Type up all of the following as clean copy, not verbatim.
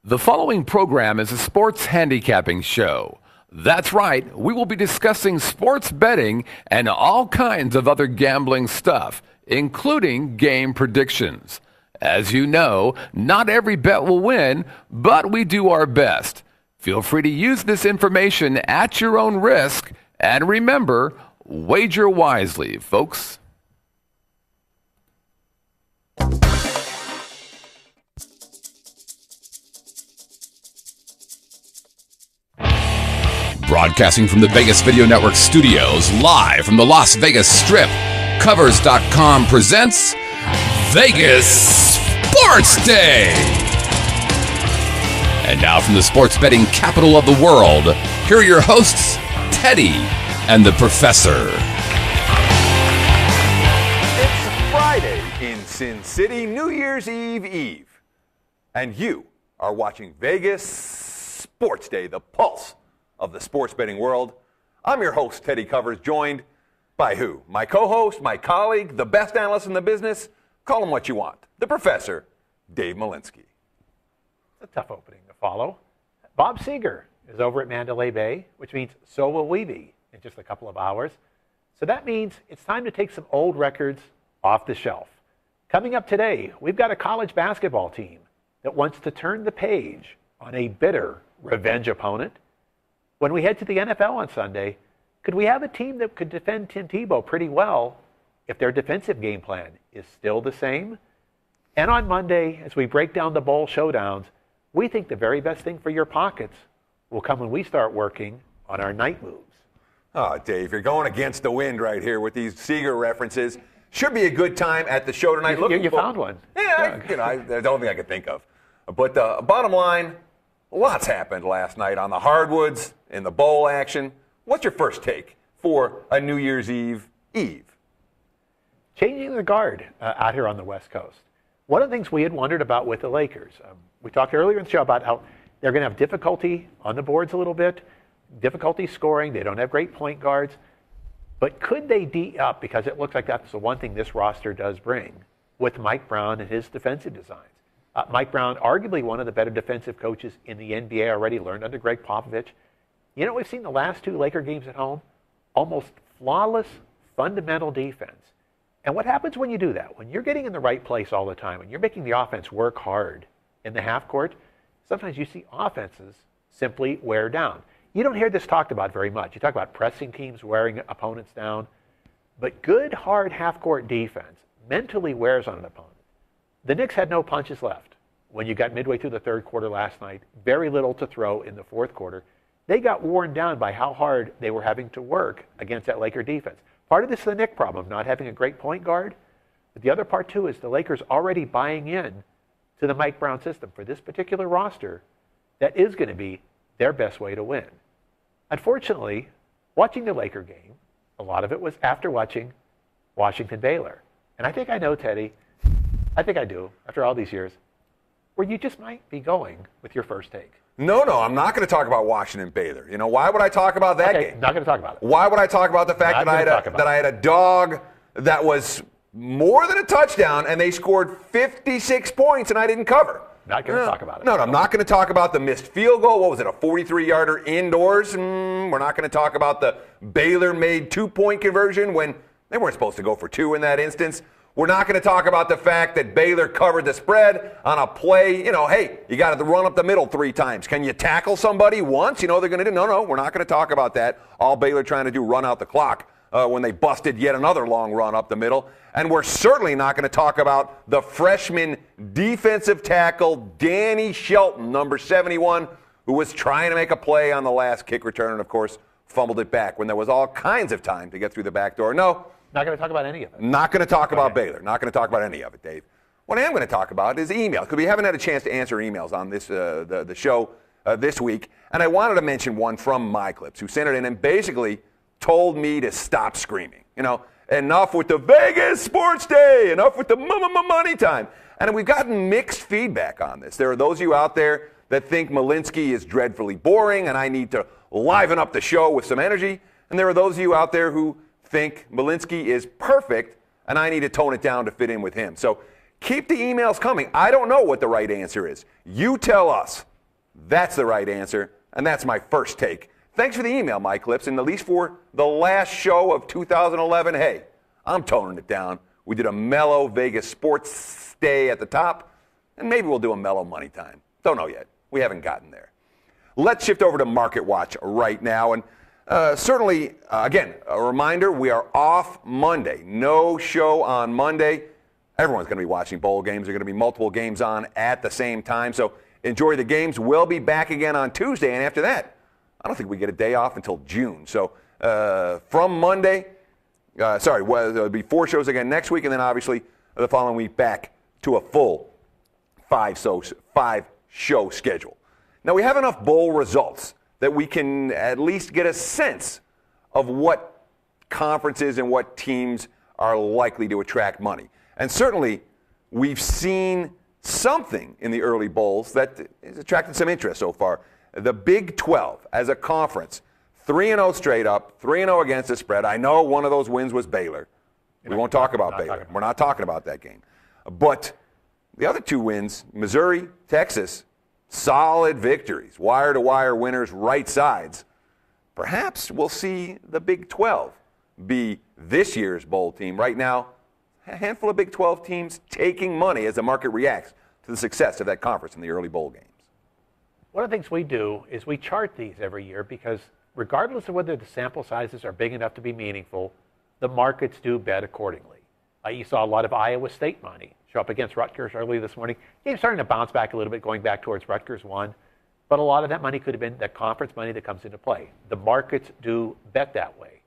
The following program is a sports handicapping show. That's right, we will be discussing sports betting and all kinds of other gambling stuff, including game predictions. As you know, not every bet will win, but we do our best. Feel free to use this information at your own risk, and remember, wager wisely, folks. Broadcasting from the Vegas Video Network studios, live from the Las Vegas Strip, Covers.com presents Vegas SportsDay. And now from the sports betting capital of the world, here are your hosts, Teddy and the Professor. It's Friday in Sin City, New Year's Eve, and you are watching Vegas SportsDay, the pulse of the sports betting world. I'm your host, Teddy Covers, joined by who? My co-host, my colleague, the best analyst in the business. Call him what you want. The Professor, Dave Malinsky. It's a tough opening to follow. Bob Seger is over at Mandalay Bay, which means so will we be in just a couple of hours. So that means it's time to take some old records off the shelf. Coming up today, we've got a college basketball team that wants to turn the page on a bitter revenge opponent. When we head to the NFL on Sunday, could we have a team that could defend Tim Tebow pretty well if their defensive game plan is still the same? And on Monday, as we break down the bowl showdowns, we think the very best thing for your pockets will come when we start working on our night moves. Oh, Dave, you're going against the wind right here with these Seeger references. Should be a good time at the show tonight. You found one. Yeah, I don't think I could think of. But bottom line, lots happened last night on the hardwoods, in the bowl action. What's your first take for a New Year's Eve? Changing the guard out here on the West Coast. One of the things we had wondered about with the Lakers, we talked earlier in the show about how they're going to have difficulty on the boards a little bit, difficulty scoring. They don't have great point guards. But could they D up, because it looks like that's the one thing this roster does bring, with Mike Brown and his defensive designs. Mike Brown, arguably one of the better defensive coaches in the NBA, already learned under Greg Popovich. You know, we've seen the last two Laker games at home, almost flawless fundamental defense. And what happens when you do that? When you're getting in the right place all the time, when you're making the offense work hard in the half court, sometimes you see offenses simply wear down. You don't hear this talked about very much. You talk about pressing teams wearing opponents down, but good, hard half-court defense mentally wears on an opponent. The Knicks had no punches left when you got midway through the third quarter last night, very little to throw in the fourth quarter. They got worn down by how hard they were having to work against that Laker defense. Part of this is the Knick problem, not having a great point guard. But the other part, too, is the Lakers already buying in to the Mike Brown system for this particular roster. That is going to be their best way to win. Unfortunately, watching the Laker game, a lot of it was after watching Washington-Baylor. And I think I know, Teddy, I think I do, after all these years, where you just might be going with your first take. No, I'm not going to talk about Washington-Baylor. You know, why would I talk about that game? Not going to talk about it. Why would I talk about the fact that I had a dog that was more than a touchdown and they scored 56 points and I didn't cover? Not going to talk about it. No, I'm not going to talk about the missed field goal. What was it, a 43-yarder indoors? We're not going to talk about the Baylor made two-point conversion when they weren't supposed to go for two in that instance. We're not going to talk about the fact that Baylor covered the spread on a play. You know, hey, you got to run up the middle 3 times. Can you tackle somebody once? You know they're going to do. No, we're not going to talk about that. All Baylor trying to do, run out the clock when they busted yet another long run up the middle. And we're certainly not going to talk about the freshman defensive tackle, Danny Shelton, number 71, who was trying to make a play on the last kick return and, of course, fumbled it back when there was all kinds of time to get through the back door. No. Not going to talk about any of it. Not going to talk about Baylor. Not going to talk about any of it, Dave. What I am going to talk about is email, because we haven't had a chance to answer emails on this the show this week. And I wanted to mention one from My Clips, who sent it in and basically told me to stop screaming. You know, enough with the Vegas Sports Day. Enough with the money time. And we've gotten mixed feedback on this. There are those of you out there that think Malinsky is dreadfully boring and I need to liven up the show with some energy. And there are those of you out there who think Malinsky is perfect and I need to tone it down to fit in with him. So keep the emails coming. I don't know what the right answer is. You tell us. That's the right answer, and that's my first take. Thanks for the email, Mike Lips, and at least for the last show of 2011, hey, I'm toning it down. We did a mellow Vegas sports day at the top, and maybe we'll do a mellow money time. Don't know yet. We haven't gotten there. Let's shift over to Market Watch right now, and certainly, again, a reminder, we are off Monday. No show on Monday. Everyone's going to be watching bowl games. There are going to be multiple games on at the same time, so enjoy the games. We'll be back again on Tuesday, and after that, I don't think we get a day off until June. So from Monday, there'll be 4 shows again next week, and then obviously the following week back to a full 5-show schedule. Now, we have enough bowl results that we can at least get a sense of what conferences and what teams are likely to attract money. And certainly, we've seen something in the early bowls that has attracted some interest so far. The Big 12 as a conference, 3-0 straight up, 3-0 against the spread. I know one of those wins was Baylor. We won't talk about Baylor. We're not talking about that game. But the other 2 wins, Missouri, Texas, solid victories, wire-to-wire winners, right sides. Perhaps we'll see the Big 12 be this year's bowl team. Right now, a handful of Big 12 teams taking money as the market reacts to the success of that conference in the early bowl games. One of the things we do is we chart these every year because regardless of whether the sample sizes are big enough to be meaningful, the markets do bet accordingly. You saw a lot of Iowa State money show up against Rutgers early this morning. Game's starting to bounce back a little bit, going back towards Rutgers 1. But a lot of that money could have been that conference money that comes into play. The markets do bet that way.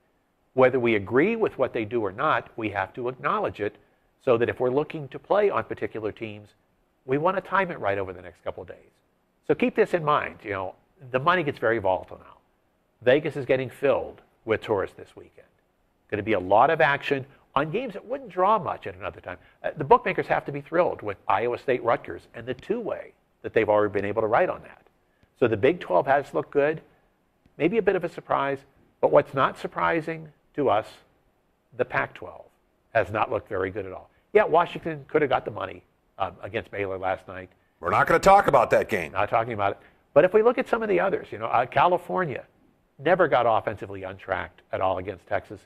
Whether we agree with what they do or not, we have to acknowledge it so that if we're looking to play on particular teams, we want to time it right over the next couple of days. So keep this in mind. The money gets very volatile now. Vegas is getting filled with tourists this weekend. Going to be a lot of action on games that wouldn't draw much at another time. The bookmakers have to be thrilled with Iowa State Rutgers and the 2-way that they've already been able to write on that. So the Big 12 has looked good, maybe a bit of a surprise, but what's not surprising to us, the Pac-12 has not looked very good at all. Yeah, Washington could have got the money against Baylor last night. We're not going to talk about that game. Not talking about it. But if we look at some of the others, California never got offensively untracked at all against Texas.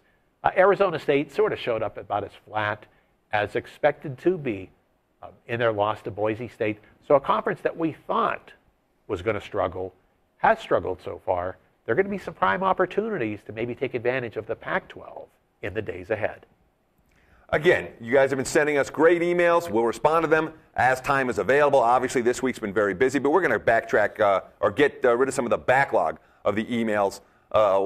Arizona State sort of showed up about as flat as expected to be in their loss to Boise State. So a conference that we thought was going to struggle has struggled so far. There are going to be some prime opportunities to maybe take advantage of the Pac-12 in the days ahead. Again, you guys have been sending us great emails. We'll respond to them as time is available. Obviously, this week's been very busy, but we're going to backtrack or get rid of some of the backlog of the emails at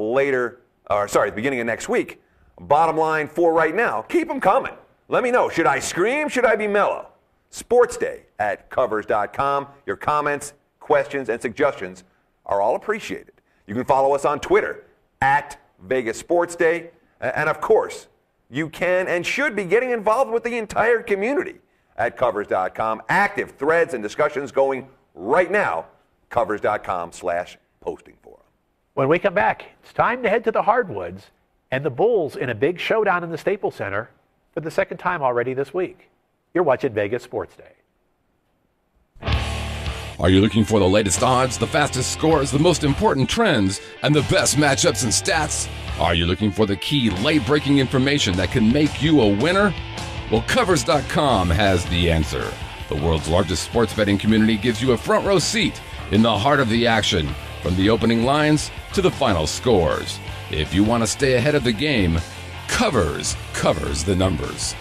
the beginning of next week. Bottom line for right now, keep them coming. Let me know, should I scream? Should I be mellow? SportsDay at Covers.com. Your comments, questions, and suggestions are all appreciated. You can follow us on Twitter at Vegas SportsDay. And of course, you can and should be getting involved with the entire community at Covers.com. Active threads and discussions going right now. Covers.com/posting forum. When we come back, it's time to head to the hardwoods and the Bulls in a big showdown in the Staples Center for the second time already this week. You're watching Vegas Sports Day. Are you looking for the latest odds, the fastest scores, the most important trends, and the best matchups and stats? Are you looking for the key late-breaking information that can make you a winner? Well, Covers.com has the answer. The world's largest sports betting community gives you a front-row seat in the heart of the action, from the opening lines to the final scores. If you want to stay ahead of the game, Covers covers the numbers.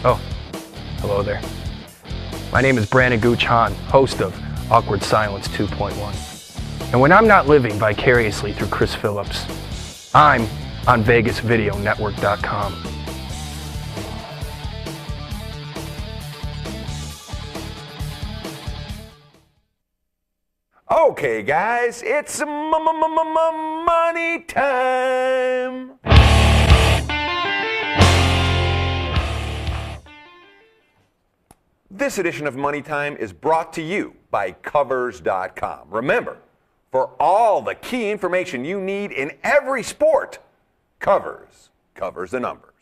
Oh, hello there. My name is Brandon Gooch Hahn, host of Awkward Silence 2.1. And when I'm not living vicariously through Chris Phillips, I'm on VegasVideoNetwork.com. Okay, guys, it's money time. This edition of Money Time is brought to you by Covers.com. Remember, for all the key information you need in every sport, Covers covers the numbers.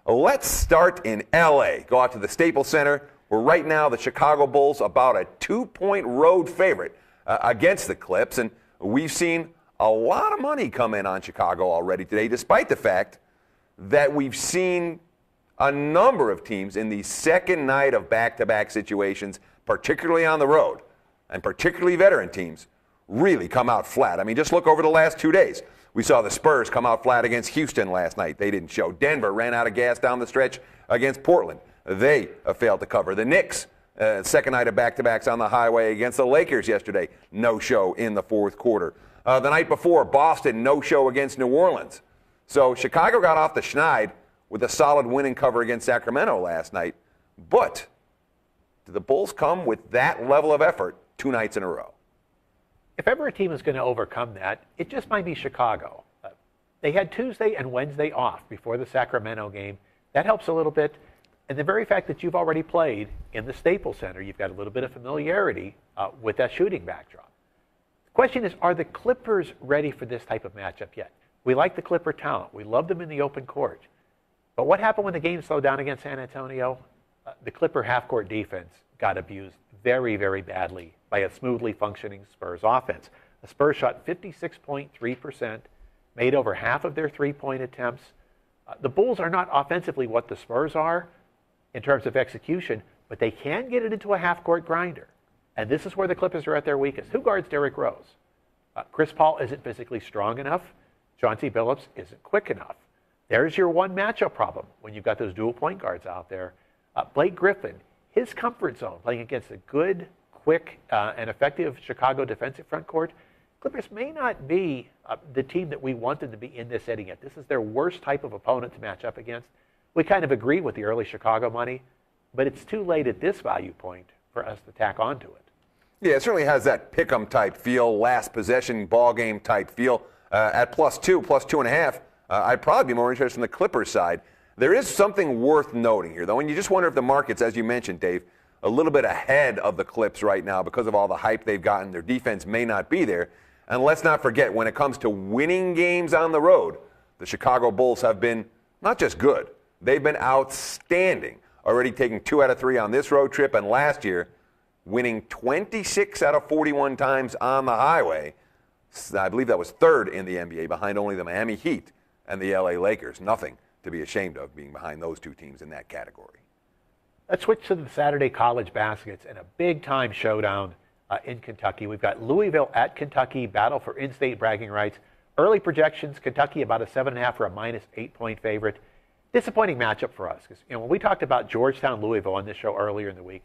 Let's start in L.A. Go out to the Staples Center, where right now the Chicago Bulls about a 2-point road favorite against the Clips. And we've seen a lot of money come in on Chicago already today, despite the fact that we've seen a number of teams in the second night of back-to-back situations, particularly on the road, and particularly veteran teams, really come out flat. I mean, just look over the last 2 days. We saw the Spurs come out flat against Houston last night. They didn't show. Denver ran out of gas down the stretch against Portland. They failed to cover. The Knicks, second night of back-to-backs on the highway against the Lakers yesterday, no show in the fourth quarter. The night before, Boston, no show against New Orleans. So Chicago got off the schneid with a solid win and cover against Sacramento last night. But do the Bulls come with that level of effort 2 nights in a row? If ever a team is going to overcome that, it just might be Chicago. They had Tuesday and Wednesday off before the Sacramento game. That helps a little bit. And the very fact that you've already played in the Staples Center, you've got a little bit of familiarity with that shooting backdrop. The question is, are the Clippers ready for this type of matchup yet? We like the Clipper talent. We love them in the open court. But what happened when the game slowed down against San Antonio? The Clipper half-court defense got abused very, very badly by a smoothly functioning Spurs offense. The Spurs shot 56.3%, made over half of their three-point attempts. The Bulls are not offensively what the Spurs are in terms of execution, but they can get it into a half-court grinder. And this is where the Clippers are at their weakest. Who guards Derrick Rose? Chris Paul isn't physically strong enough. Chauncey Billups isn't quick enough. There's your one matchup problem when you've got those dual point guards out there. Blake Griffin, his comfort zone, playing against a good, quick, and effective Chicago defensive front court. Clippers may not be the team that we want them to be in this setting yet. This is their worst type of opponent to match up against. We kind of agree with the early Chicago money, but it's too late at this value point for us to tack onto it. Yeah, it certainly has that pick-em type feel, last possession ball game type feel. At +2, +2.5, I'd probably be more interested in the Clippers side. There is something worth noting here, though, and you just wonder if the market's, as you mentioned, Dave, a little bit ahead of the Clips right now because of all the hype they've gotten. Their defense may not be there. And let's not forget, when it comes to winning games on the road, the Chicago Bulls have been not just good, they've been outstanding. Already taking 2 out of 3 on this road trip, and last year winning 26 out of 41 times on the highway. I believe that was third in the NBA, behind only the Miami Heat and the LA Lakers. Nothing to be ashamed of being behind those two teams in that category. Let's switch to the Saturday college baskets and a big-time showdown in Kentucky. We've got Louisville at Kentucky, battle for in-state bragging rights. Early projections, Kentucky about a 7.5 or a -8-point favorite. Disappointing matchup for us, because when we talked about Georgetown, Louisville on this show earlier in the week,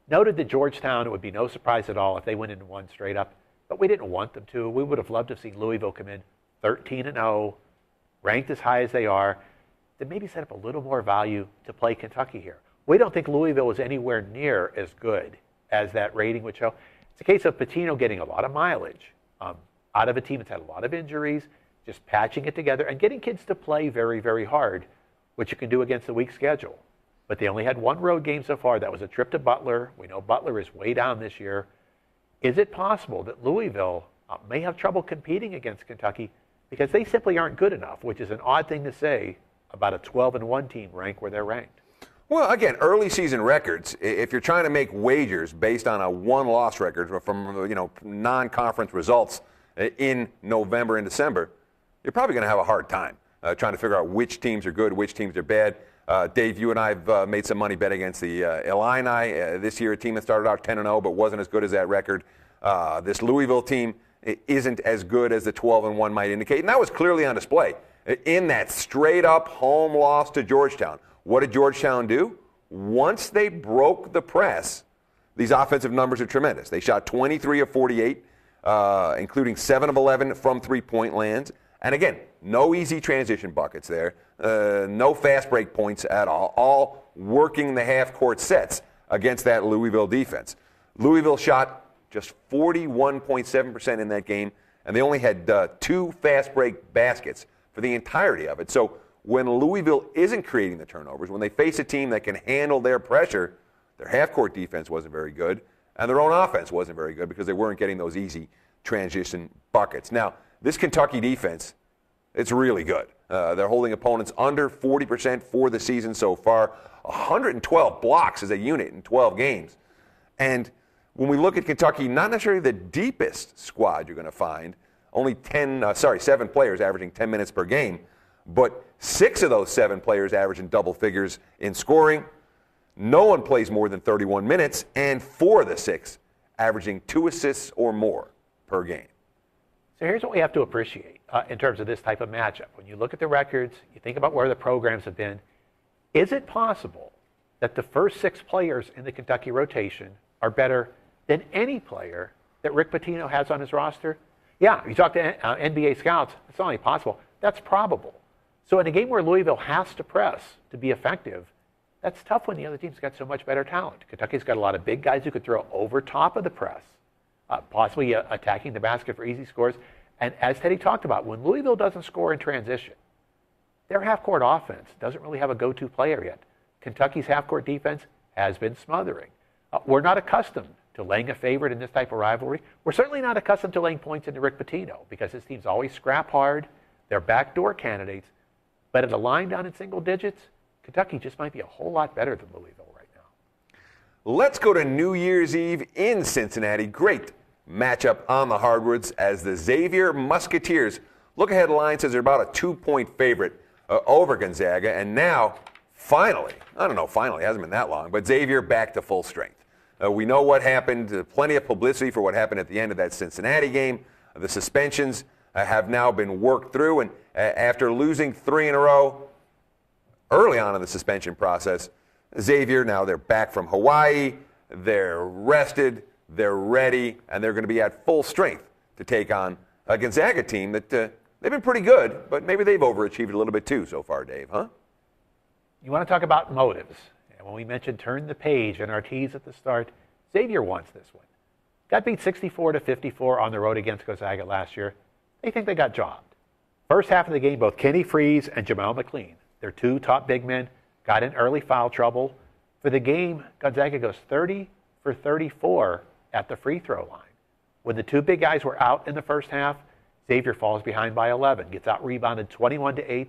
noted that Georgetown, it would be no surprise at all if they went in and won straight up. But we didn't want them to. We would have loved to have seen Louisville come in 13-0, ranked as high as they are, to maybe set up a little more value to play Kentucky here. We don't think Louisville is anywhere near as good as that rating would show. It's a case of Pitino getting a lot of mileage out of a team that's had a lot of injuries, just patching it together and getting kids to play very, very hard, which you can do against a weak schedule. But they only had one road game so far. That was a trip to Butler. We know Butler is way down this year. Is it possible that Louisville may have trouble competing against Kentucky because they simply aren't good enough, which is an odd thing to say about a 12-1 team rank where they're ranked? Well, again, early season records, if you're trying to make wagers based on a one-loss record from non-conference results in November and December, you're probably going to have a hard time trying to figure out which teams are good, which teams are bad. Dave, you and I have made some money betting against the Illini this year, a team that started out 10-0 but wasn't as good as that record. This Louisville team isn't as good as the 12-1 might indicate, and that was clearly on display in that straight-up home loss to Georgetown. What did Georgetown do? Once they broke the press, these offensive numbers are tremendous. They shot 23 of 48, including 7 of 11 from three-point lands. And again, no easy transition buckets there, no fast break points at all working the half-court sets against that Louisville defense. Louisville shot just 41.7% in that game, and they only had 2 fast break baskets for the entirety of it. So when Louisville isn't creating the turnovers, when they face a team that can handle their pressure, their half-court defense wasn't very good, and their own offense wasn't very good because they weren't getting those easy transition buckets. Now, this Kentucky defense, It's really good. They're holding opponents under 40% for the season so far. 112 blocks as a unit in 12 games. And when we look at Kentucky, not necessarily the deepest squad you're going to find, only 7 players averaging 10 minutes per game, but 6 of those 7 players averaging double figures in scoring. No one plays more than 31 minutes, and 4 of the 6 averaging 2 assists or more per game. So here's what we have to appreciate in terms of this type of matchup. When you look at the records, you think about where the programs have been, is it possible that the first 6 players in the Kentucky rotation are better than any player that Rick Pitino has on his roster? Yeah, you talk to NBA scouts, it's not only possible, that's probable. So in a game where Louisville has to press to be effective, that's tough when the other team's got so much better talent. Kentucky's got a lot of big guys who could throw over top of the press, possibly attacking the basket for easy scores. And as Teddy talked about, when Louisville doesn't score in transition, their half-court offense doesn't really have a go-to player yet. Kentucky's half-court defense has been smothering. We're not accustomed to laying a favorite in this type of rivalry. We're certainly not accustomed to laying points into Rick Pitino because his teams always scrap hard. They're backdoor candidates. But at a line down in single digits, Kentucky just might be a whole lot better than Louisville right now. Let's go to New Year's Eve in Cincinnati. Great matchup on the hardwoods as the Xavier Musketeers. Look-ahead line says they're about a 2-point favorite over Gonzaga. And now, finally, it hasn't been that long, but Xavier back to full strength. We know what happened, plenty of publicity for what happened at the end of that Cincinnati game. The suspensions have now been worked through, and after losing 3 in a row early on in the suspension process, Xavier, now they're back from Hawaii, they're rested, they're ready, and they're going to be at full strength to take on a Gonzaga team that they've been pretty good, but maybe they've overachieved a little bit too so far, Dave, huh? You want to talk about motives. And when we mentioned turn the page in our tease at the start, Xavier wants this one. Got beat 64-54 on the road against Gonzaga last year. They think they got jobbed. First half of the game, both Kenny Freeze and Jamal McLean, their 2 top big men, got in early foul trouble. For the game, Gonzaga goes 30 for 34 at the free throw line. When the 2 big guys were out in the first half, Xavier falls behind by 11, gets out rebounded 21-8.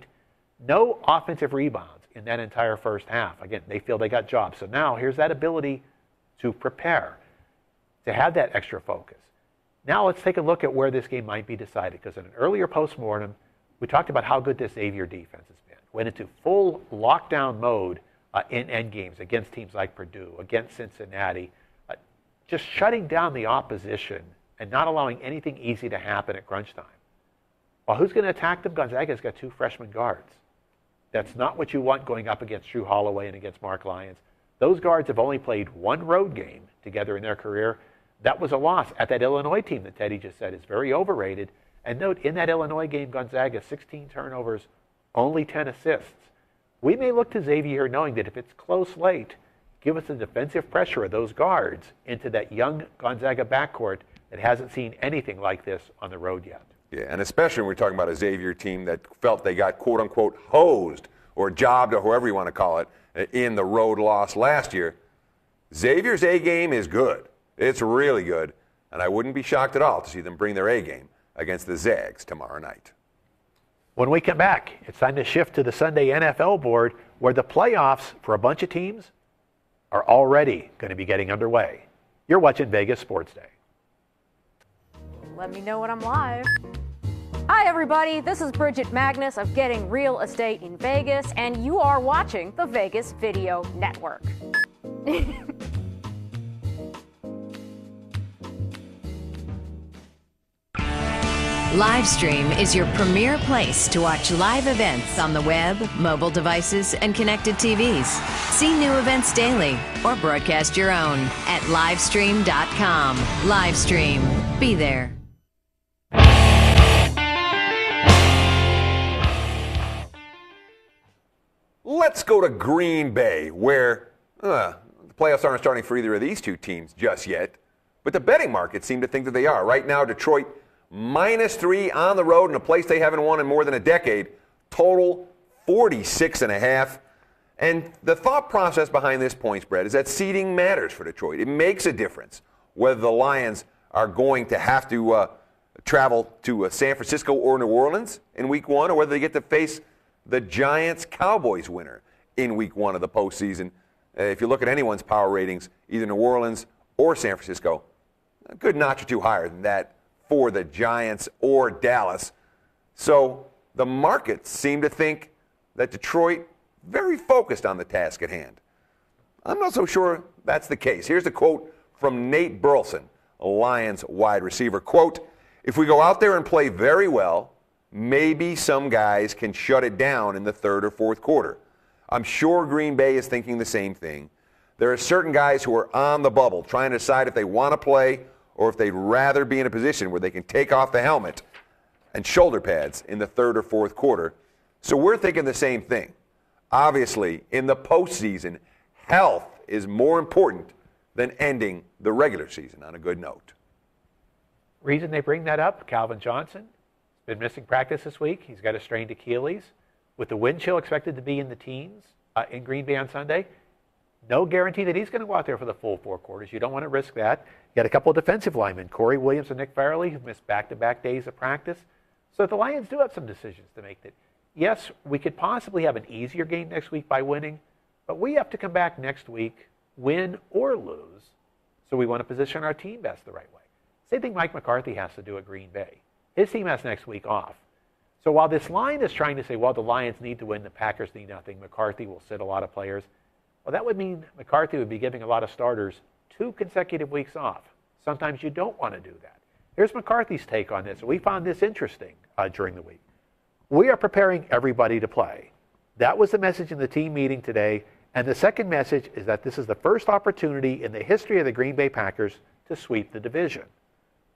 No offensive rebounds in that entire first half. Again, they feel they got jobs. So now here's that ability to prepare, to have that extra focus. Now let's take a look at where this game might be decided, because in an earlier postmortem, we talked about how good this Xavier defense has been. Went into full lockdown mode in end games against teams like Purdue, against Cincinnati, just shutting down the opposition and not allowing anything easy to happen at crunch time. Well, who's going to attack them? Gonzaga's got 2 freshman guards. That's not what you want going up against Drew Holloway and against Mark Lyons. Those guards have only played 1 road game together in their career. That was a loss at that Illinois team that Teddy just said is very overrated. And note, in that Illinois game, Gonzaga, 16 turnovers, only 10 assists. We may look to Xavier knowing that if it's close late, give us the defensive pressure of those guards into that young Gonzaga backcourt that hasn't seen anything like this on the road yet. Yeah, and especially when we're talking about a Xavier team that felt they got quote-unquote hosed or jobbed or however you want to call it in the road loss last year. Xavier's A-game is good. It's really good, and I wouldn't be shocked at all to see them bring their A-game against the Zags tomorrow night. When we come back, it's time to shift to the Sunday NFL board where the playoffs for a bunch of teams are already going to be getting underway. You're watching Vegas Sports Day. Let me know when I'm live. Hi, everybody. This is Bridget Magnus of Getting Real Estate in Vegas, and you are watching the Vegas Video Network. Livestream is your premier place to watch live events on the web, mobile devices, and connected TVs. See new events daily or broadcast your own at livestream.com. Livestream. Be there. Let's go to Green Bay, where the playoffs aren't starting for either of these 2 teams just yet, but the betting markets seem to think that they are. Right now, Detroit -3 on the road in a place they haven't won in more than a decade. Total 46.5. And the thought process behind this point spread is that seeding matters for Detroit. It makes a difference whether the Lions are going to have to travel to San Francisco or New Orleans in Week 1, or whether they get to face the Giants-Cowboys winner in Week 1 of the postseason. If you look at anyone's power ratings, either New Orleans or San Francisco, a good notch or two higher than that for the Giants or Dallas. So the markets seem to think that Detroit very focused on the task at hand. I'm not so sure that's the case. Here's a quote from Nate Burleson, a Lions wide receiver. Quote, "If we go out there and play very well, maybe some guys can shut it down in the third or fourth quarter. I'm sure Green Bay is thinking the same thing. There are certain guys who are on the bubble trying to decide if they want to play or if they'd rather be in a position where they can take off the helmet and shoulder pads in the third or fourth quarter. So we're thinking the same thing. Obviously, in the postseason, health is more important than ending the regular season on a good note." Reason they bring that up, Calvin Johnson has been missing practice this week. He's got a strained Achilles. With the wind chill expected to be in the teens in Green Bay on Sunday, no guarantee that he's going to go out there for the full 4 quarters. You don't want to risk that. You got a couple of defensive linemen, Corey Williams and Nick Farrelly, who've missed back-to-back days of practice. So the Lions do have some decisions to make. That yes, we could possibly have an easier game next week by winning, but we have to come back next week, win or lose, so we want to position our team best the right way. Same thing Mike McCarthy has to do at Green Bay. His team has next week off. So while this line is trying to say, well, the Lions need to win, the Packers need nothing, McCarthy will sit a lot of players, well, that would mean McCarthy would be giving a lot of starters 2 consecutive weeks off. Sometimes you don't want to do that. Here's McCarthy's take on this. We found this interesting during the week. We are preparing everybody to play. That was the message in the team meeting today. And the second message is that this is the first opportunity in the history of the Green Bay Packers to sweep the division.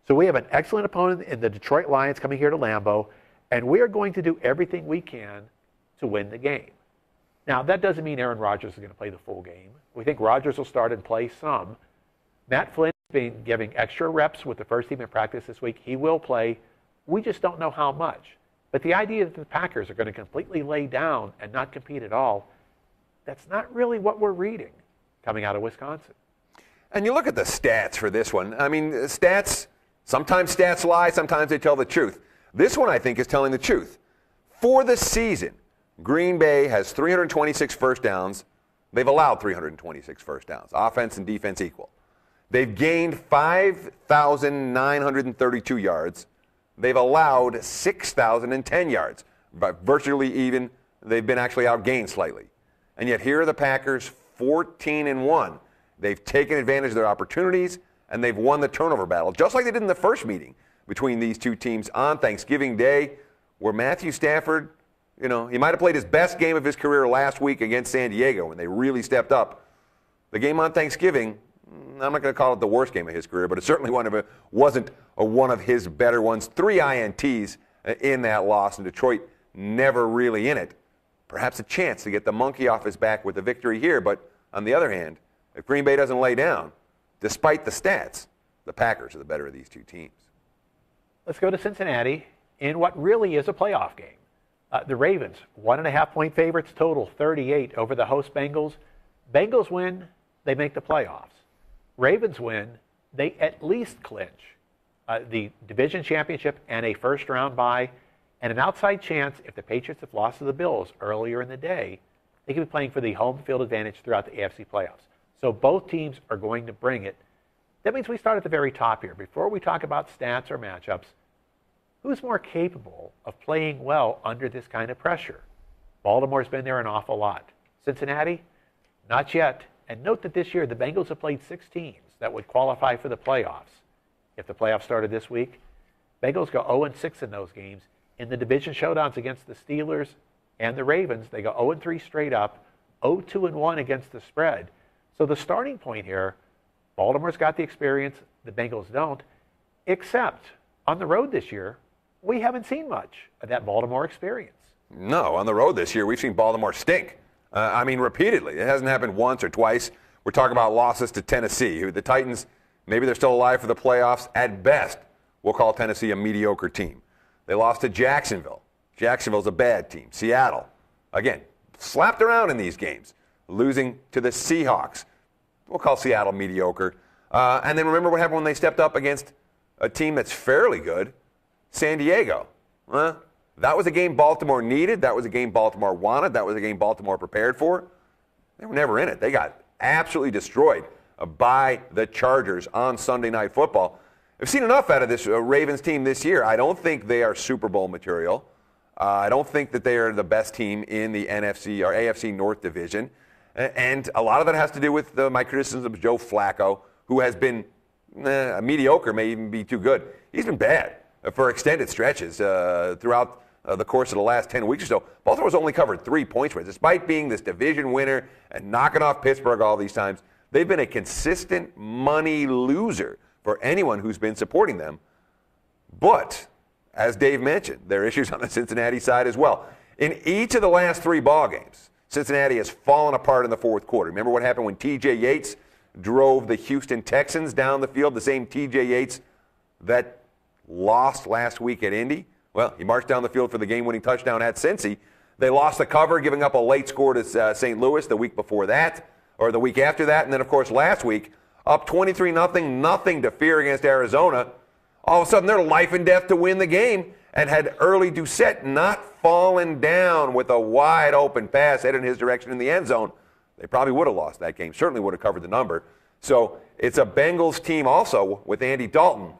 So we have an excellent opponent in the Detroit Lions coming here to Lambeau, and we are going to do everything we can to win the game. Now, that doesn't mean Aaron Rodgers is going to play the full game. We think Rodgers will start and play some. Matt Flynn has been giving extra reps with the first team in practice this week. He will play. We just don't know how much. But the idea that the Packers are going to completely lay down and not compete at all, that's not really what we're reading coming out of Wisconsin. And you look at the stats for this one. I mean, sometimes stats lie, sometimes they tell the truth. This one, I think, is telling the truth. For the season, Green Bay has 326 first downs. They've allowed 326 first downs, offense and defense equal. They've gained 5,932 yards. They've allowed 6,010 yards. Virtually even. They've been actually outgained slightly. And yet here are the Packers, 14-1. They've taken advantage of their opportunities, and they've won the turnover battle, just like they did in the first meeting between these two teams on Thanksgiving Day, where Matthew Stafford, he might have played his best game of his career last week against San Diego when they really stepped up. The game on Thanksgiving, I'm not going to call it the worst game of his career, but it certainly wasn't one of his better ones. 3 INTs in that loss, and Detroit never really in it. Perhaps a chance to get the monkey off his back with the victory here, but on the other hand, if Green Bay doesn't lay down, despite the stats, the Packers are the better of these two teams. Let's go to Cincinnati in what really is a playoff game. The Ravens, 1.5-point favorites, total 38 over the host Bengals. Bengals win, they make the playoffs. Ravens win, they at least clinch the division championship and a first-round bye, and an outside chance if the Patriots have lost to the Bills earlier in the day, they could be playing for the home field advantage throughout the AFC playoffs. So both teams are going to bring it. That means we start at the very top here. Before we talk about stats or matchups, who's more capable of playing well under this kind of pressure? Baltimore's been there an awful lot. Cincinnati? Not yet. And note that this year the Bengals have played 6 teams that would qualify for the playoffs. If the playoffs started this week, Bengals go 0-6 in those games. In the division showdowns against the Steelers and the Ravens, they go 0-3 straight up, 0-2-1 against the spread. So the starting point here, Baltimore's got the experience, the Bengals don't, except on the road this year, we haven't seen much of that Baltimore experience. No, on the road this year, we've seen Baltimore stink. Repeatedly. It hasn't happened once or twice. We're talking about losses to Tennessee, who the Titans, maybe they're still alive for the playoffs. At best, we'll call Tennessee a mediocre team. They lost to Jacksonville. Jacksonville's a bad team. Seattle, again, slapped around in these games, losing to the Seahawks. We'll call Seattle mediocre. And then remember what happened when they stepped up against a team that's fairly good, San Diego. That was a game Baltimore needed. That was a game Baltimore wanted. That was a game Baltimore prepared for. They were never in it. They got absolutely destroyed by the Chargers on Sunday Night Football. I've seen enough out of this Ravens team this year. I don't think they are Super Bowl material. I don't think that they are the best team in the NFC or AFC North Division. And a lot of that has to do with my criticisms of Joe Flacco, who has been mediocre, may even be too good. He's been bad for extended stretches throughout the course of the last 10 weeks or so. Baltimore's only covered 3 points. Despite being this division winner and knocking off Pittsburgh all these times, they've been a consistent money loser for anyone who's been supporting them. But, as Dave mentioned, there are issues on the Cincinnati side as well. In each of the last 3 ball games, Cincinnati has fallen apart in the fourth quarter. Remember what happened when T.J. Yates drove the Houston Texans down the field, the same T.J. Yates that lost last week at Indy? Well, he marched down the field for the game-winning touchdown at Cincy. They lost the cover, giving up a late score to St. Louis the week before that, or the week after that. And then, of course, last week, up 23-0, nothing to fear against Arizona. All of a sudden, they're life and death to win the game, and had early Doucette not fallen down with a wide-open pass headed in his direction in the end zone, they probably would have lost that game, certainly would have covered the number. So it's a Bengals team also with Andy Dalton.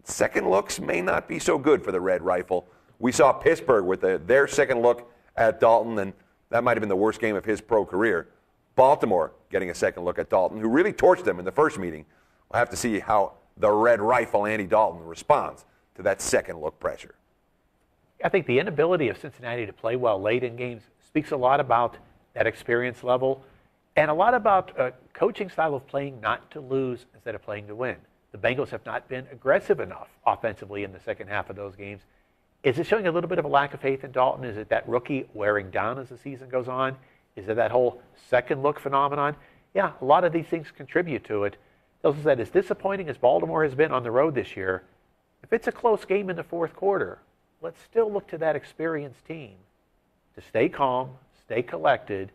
Second looks may not be so good for the Red Rifle. We saw Pittsburgh with their second look at Dalton, and that might have been the worst game of his pro career. Baltimore getting a second look at Dalton, who really torched them in the first meeting. We'll have to see how the Red Rifle, Andy Dalton, responds to that second look pressure. I think the inability of Cincinnati to play well late in games speaks a lot about that experience level and a lot about a coaching style of playing not to lose instead of playing to win. The Bengals have not been aggressive enough offensively in the second half of those games. Is it showing a little bit of a lack of faith in Dalton? Is it that rookie wearing down as the season goes on? Is it that whole second look phenomenon? Yeah, a lot of these things contribute to it. Those that as disappointing as Baltimore has been on the road this year, if it's a close game in the fourth quarter, let's still look to that experienced team to stay calm, stay collected,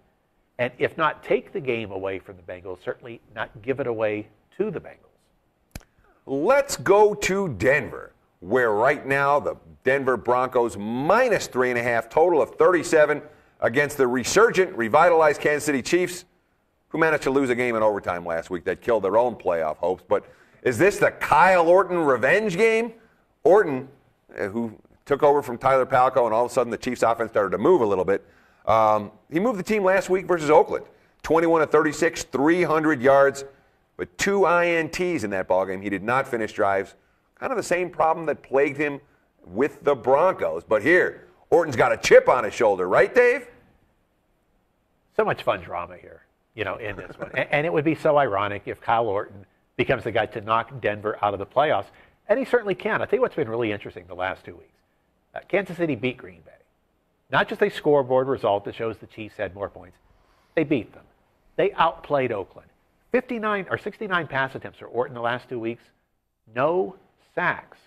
and if not take the game away from the Bengals, certainly not give it away to the Bengals. Let's go to Denver, where right now the Denver Broncos minus 3.5, total of 37 against the resurgent, revitalized Kansas City Chiefs, who managed to lose a game in overtime last week that killed their own playoff hopes. But is this the Kyle Orton revenge game? Orton, who took over from Tyler Palko, and all of a sudden the Chiefs offense started to move a little bit. He moved the team last week versus Oakland, 21-36, 300 yards, but 2 INTs in that ballgame. He did not finish drives. Kind of the same problem that plagued him with the Broncos. But here, Orton's got a chip on his shoulder, right, Dave? So much fun drama here, in this one. And it would be so ironic if Kyle Orton becomes the guy to knock Denver out of the playoffs. And he certainly can. I'll tell you what's been really interesting the last 2 weeks. Kansas City beat Green Bay. Not just a scoreboard result that shows the Chiefs had more points. They beat them. They outplayed Oakland. 69 pass attempts for Orton the last 2 weeks. No sacks.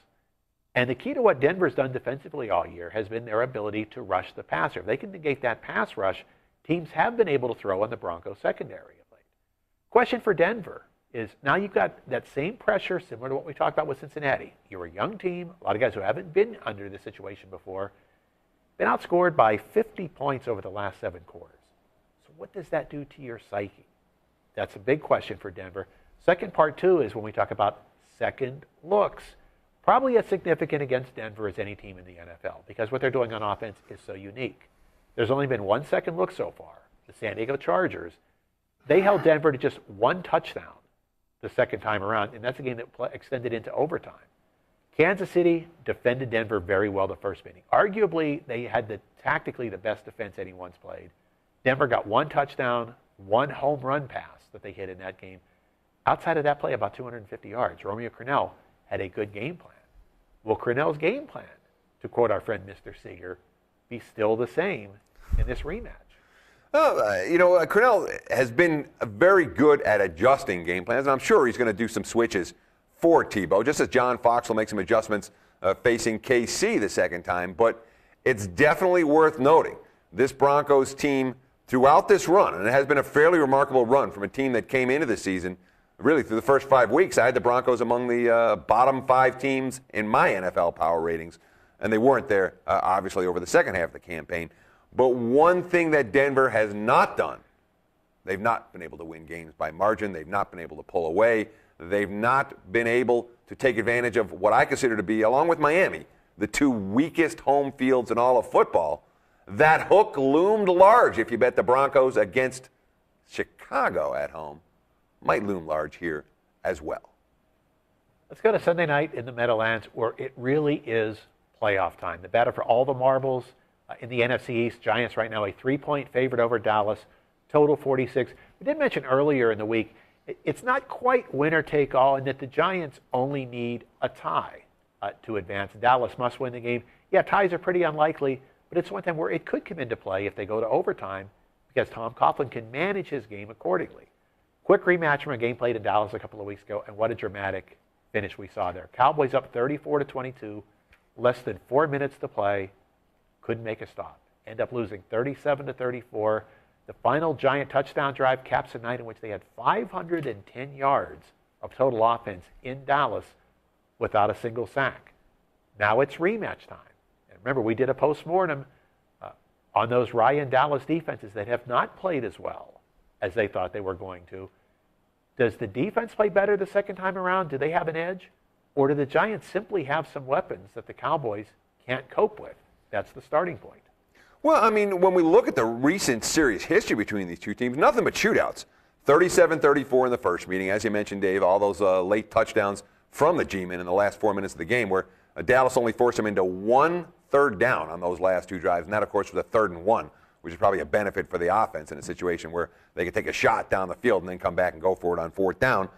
And the key to what Denver's done defensively all year has been their ability to rush the passer. If they can negate that pass rush, teams have been able to throw on the Broncos secondary of late. Question for Denver is now you've got that same pressure similar to what we talked about with Cincinnati. You're a young team, a lot of guys who haven't been under this situation before, been outscored by 50 points over the last 7 quarters. So what does that do to your psyche? That's a big question for Denver. Second part, too, is when we talk about second looks. Probably as significant against Denver as any team in the NFL because what they're doing on offense is so unique. There's only been 1 second look so far. The San Diego Chargers, they held Denver to just 1 touchdown the second time around, and that's a game that extended into overtime. Kansas City defended Denver very well the first inning. Arguably, they had tactically the best defense anyone's played. Denver got 1 touchdown, 1 home run pass that they hit in that game. Outside of that play, about 250 yards. Romeo Crennel had a good game plan. Will Crennel's game plan, to quote our friend Mr. Seeger, be still the same in this rematch? Crennel has been very good at adjusting game plans, and I'm sure he's going to do some switches for Tebow, just as John Fox will make some adjustments facing KC the second time. But it's definitely worth noting this Broncos team throughout this run, and it has been a fairly remarkable run from a team that came into the season really through the first 5 weeks, I had the Broncos among the bottom 5 teams in my NFL power ratings, and they weren't there, obviously, over the second half of the campaign. But one thing that Denver has not done, they've not been able to win games by margin. They've not been able to pull away. They've not been able to take advantage of what I consider to be, along with Miami, the 2 weakest home fields in all of football. That hook loomed large if you bet the Broncos against Chicago at home. Might loom large here as well. Let's go to Sunday night in the Meadowlands, where it really is playoff time. The battle for all the marbles in the NFC East. Giants right now a 3-point favorite over Dallas, total 46. We did mention earlier in the week, it's not quite winner take all in that the Giants only need a tie to advance. Dallas must win the game. Yeah, ties are pretty unlikely, but it's one time where it could come into play if they go to overtime because Tom Coughlin can manage his game accordingly. Quick rematch from a game played in Dallas a couple of weeks ago, and what a dramatic finish we saw there. Cowboys up 34-22, less than 4 minutes to play, couldn't make a stop. End up losing 37-34. The final Giant touchdown drive caps a night in which they had 510 yards of total offense in Dallas without a single sack. Now it's rematch time. And remember, we did a postmortem on those Ryan Dallas defenses that have not played as well as they thought they were going to. Does the defense play better the second time around? Do they have an edge? Or do the Giants simply have some weapons that the Cowboys can't cope with? That's the starting point. Well, I mean, when we look at the recent series history between these two teams, nothing but shootouts. 37-34 in the first meeting. As you mentioned, Dave, all those late touchdowns from the G-men in the last 4 minutes of the game where Dallas only forced them into 1 third down on those last 2 drives. And that, of course, was a 3rd and 1, which is probably a benefit for the offense in a situation where they could take a shot down the field and then come back and go for it on 4th down.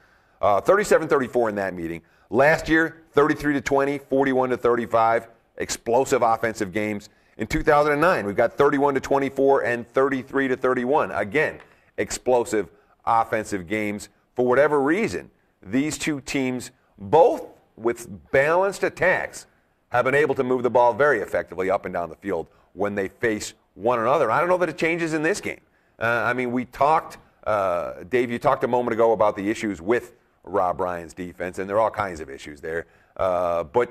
37-34 in that meeting. Last year, 33-20, 41-35, explosive offensive games. In 2009, we've got 31-24 and 33-31. Again, explosive offensive games. For whatever reason, these two teams, both with balanced attacks, have been able to move the ball very effectively up and down the field when they face one another. I don't know that it changes in this game. I mean, we talked, Dave, you talked a moment ago about the issues with Rob Ryan's defense, and there are all kinds of issues there. But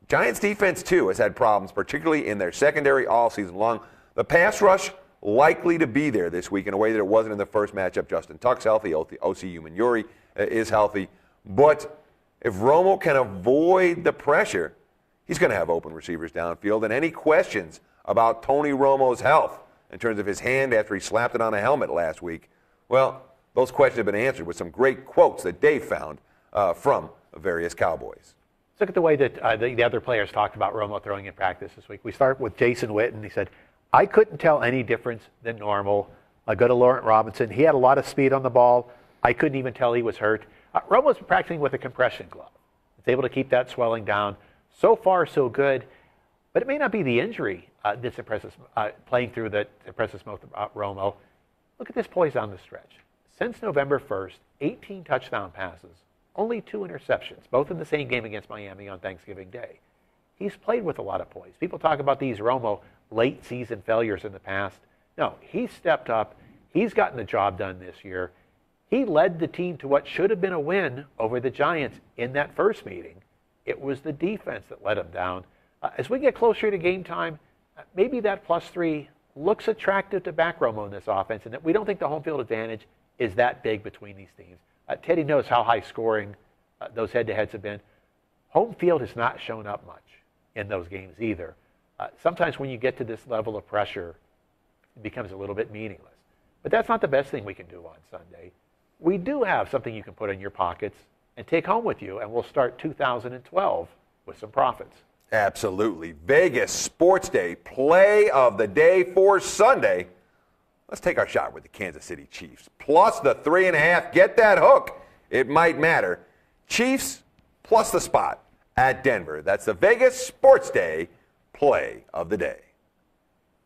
Giants defense, too, has had problems, particularly in their secondary all season long. The pass rush likely to be there this week in a way that it wasn't in the first matchup. Justin Tuck's healthy. Osi Umenyiori is healthy. But if Romo can avoid the pressure, he's going to have open receivers downfield. And any questions about Tony Romo's health in terms of his hand after he slapped it on a helmet last week, well, those questions have been answered with some great quotes that Dave found from various Cowboys. Let's look at the way that the other players talked about Romo throwing in practice this week. We start with Jason Witten. He said, I couldn't tell any difference than normal. I go to Laurent Robinson. He had a lot of speed on the ball. I couldn't even tell he was hurt. Romo's practicing with a compression glove. It's able to keep that swelling down. So far, so good. But it may not be the injury that's impresses, playing through that impresses most about Romo. Look at this poise down the stretch. Since November 1st, 18 touchdown passes, only 2 interceptions, both in the same game against Miami on Thanksgiving Day. He's played with a lot of poise. People talk about these Romo late season failures in the past. No, he's stepped up. He's gotten the job done this year. He led the team to what should have been a win over the Giants in that first meeting. It was the defense that let him down. As we get closer to game time, maybe that +3 looks attractive to back Romo in this offense, and that we don't think the home field advantage is that big between these teams. Teddy knows how high scoring those head-to-heads have been. Home field has not shown up much in those games either. Sometimes when you get to this level of pressure, it becomes a little bit meaningless. But that's not the best thing we can do on Sunday. We do have something you can put in your pockets and take home with you, and we'll start 2012 with some profits. Absolutely. Vegas Sports Day, play of the day for Sunday. Let's take our shot with the Kansas City Chiefs. Plus the 3.5. Get that hook. It might matter. Chiefs plus the spot at Denver. That's the Vegas Sports Day play of the day.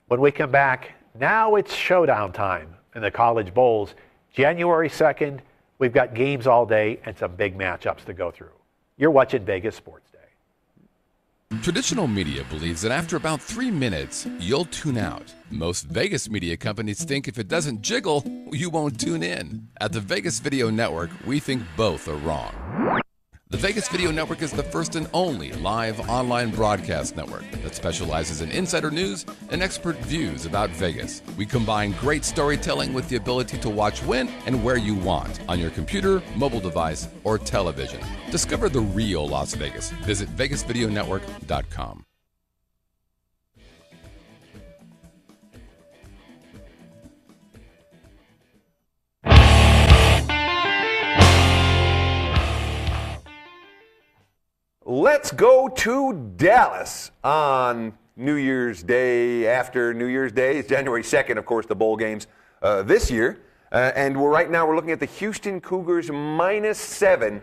When we come back, now it's showdown time in the college bowls. January 2nd, we've got games all day and some big matchups to go through. You're watching Vegas Sports Day. Traditional media believes that after about 3 minutes, you'll tune out. Most Vegas media companies think if it doesn't jiggle, you won't tune in. At the Vegas Video Network, we think both are wrong. The Vegas Video Network is the first and only live online broadcast network that specializes in insider news and expert views about Vegas. We combine great storytelling with the ability to watch when and where you want on your computer, mobile device, or television. Discover the real Las Vegas. Visit VegasVideoNetwork.com. Let's go to Dallas on New Year's Day. After New Year's Day, it's January 2nd, of course, the bowl games this year. And right now we're looking at the Houston Cougars -7,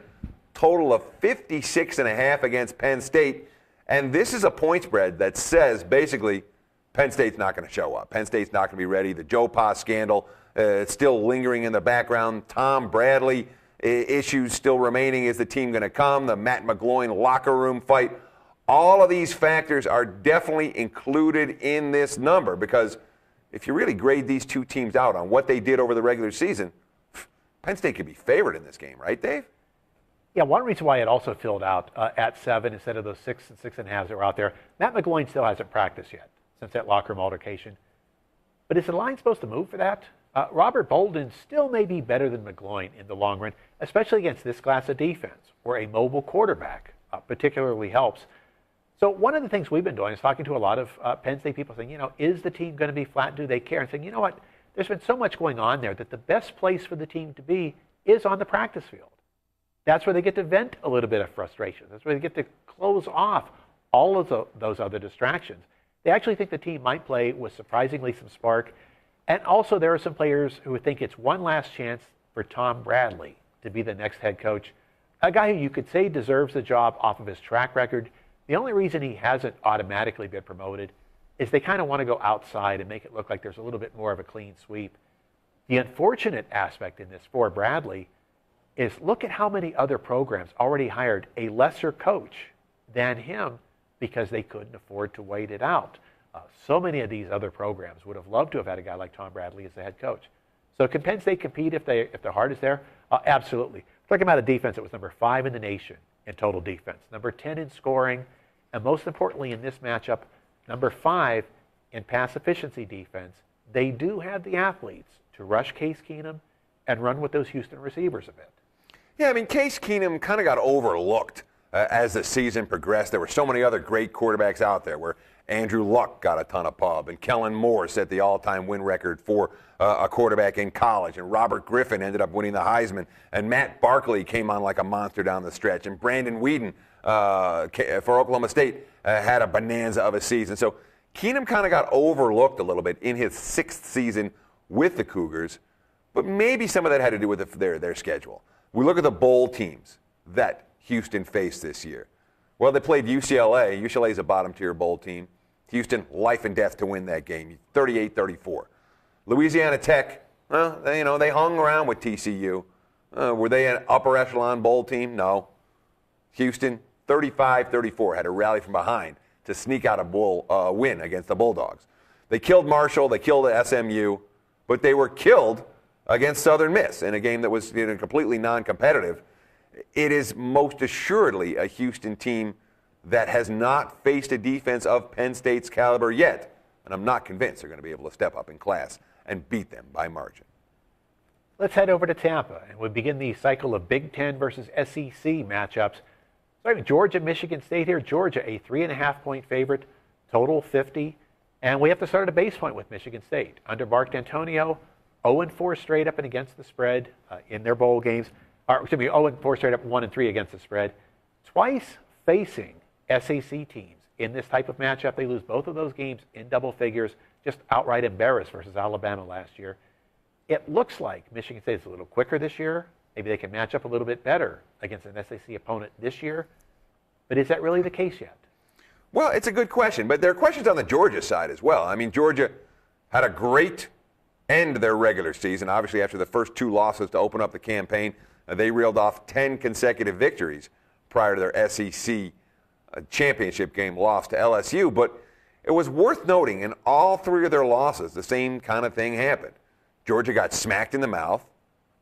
total of 56.5 against Penn State. And this is a point spread that says basically Penn State's not going to show up. Penn State's not going to be ready. The Joe Pa scandal, it's still lingering in the background. Tom Bradley issues still remaining. Is the team going to come? The Matt McGloin locker room fight. All of these factors are definitely included in this number because if you really grade these two teams out on what they did over the regular season, Penn State could be favored in this game, right, Dave? Yeah, one reason why it also filled out at 7 instead of those 6 and 6.5 that were out there, Matt McGloin still hasn't practiced yet since that locker room altercation. But is the line supposed to move for that? Robert Bolden still may be better than McGloin in the long run, especially against this class of defense, where a mobile quarterback particularly helps. So one of the things we've been doing is talking to a lot of Penn State people saying, is the team going to be flat? Do they care? And saying, you know what, there's been so much going on there that the best place for the team to be is on the practice field. That's where they get to vent a little bit of frustration. That's where they get to close off all of those other distractions. They actually think the team might play with surprisingly some spark. And also there are some players who think it's one last chance for Tom Bradley to be the next head coach, a guy who you could say deserves the job off of his track record. The only reason he hasn't automatically been promoted is they kind of want to go outside and make it look like there's a little bit more of a clean sweep. The unfortunate aspect in this for Bradley is look at how many other programs already hired a lesser coach than him because they couldn't afford to wait it out. So many of these other programs would have loved to have had a guy like Tom Bradley as the head coach. So can Penn State compete if their heart is there? Absolutely. We're talking about a defense that was number 5 in the nation in total defense, number 10 in scoring, and most importantly in this matchup, number 5 in pass efficiency defense. They do have the athletes to rush Case Keenum and run with those Houston receivers a bit. Yeah, I mean, Case Keenum kind of got overlooked as the season progressed. There were so many other great quarterbacks out there where Andrew Luck got a ton of pub, and Kellen Moore set the all-time win record for a quarterback in college, and Robert Griffin ended up winning the Heisman, and Matt Barkley came on like a monster down the stretch, and Brandon Weeden for Oklahoma State had a bonanza of a season. So Keenum kind of got overlooked a little bit in his 6th season with the Cougars, but maybe some of that had to do with their schedule. We look at the bowl teams that Houston faced this year. Well, they played UCLA. UCLA is a bottom-tier bowl team. Houston, life and death to win that game, 38-34. Louisiana Tech, well, they hung around with TCU. Were they an upper echelon bowl team? No. Houston, 35-34, had to rally from behind to sneak out a win against the Bulldogs. They killed Marshall, they killed SMU, but they were killed against Southern Miss in a game that was completely non-competitive. It is most assuredly a Houston team that has not faced a defense of Penn State's caliber yet, and I'm not convinced they're going to be able to step up in class and beat them by margin. Let's head over to Tampa, and we begin the cycle of Big Ten versus SEC matchups. Starting with Georgia, Michigan State here. Georgia, a 3.5-point favorite, total 50. And we have to start at a base point with Michigan State. Under Mark D'Antonio, 0-4 straight up and against the spread in their bowl games. 0-4 straight up, 1-3 against the spread. Twice facing SEC teams in this type of matchup. They lose both of those games in double figures, just outright embarrassed versus Alabama last year. It looks like Michigan State is a little quicker this year. Maybe they can match up a little bit better against an SEC opponent this year. But is that really the case yet? Well, it's a good question, but there are questions on the Georgia side as well. I mean, Georgia had a great end to their regular season. Obviously, after the first 2 losses to open up the campaign, they reeled off 10 consecutive victories prior to their SEC championship game loss to LSU, but it was worth noting in all three of their losses, the same kind of thing happened. Georgia got smacked in the mouth,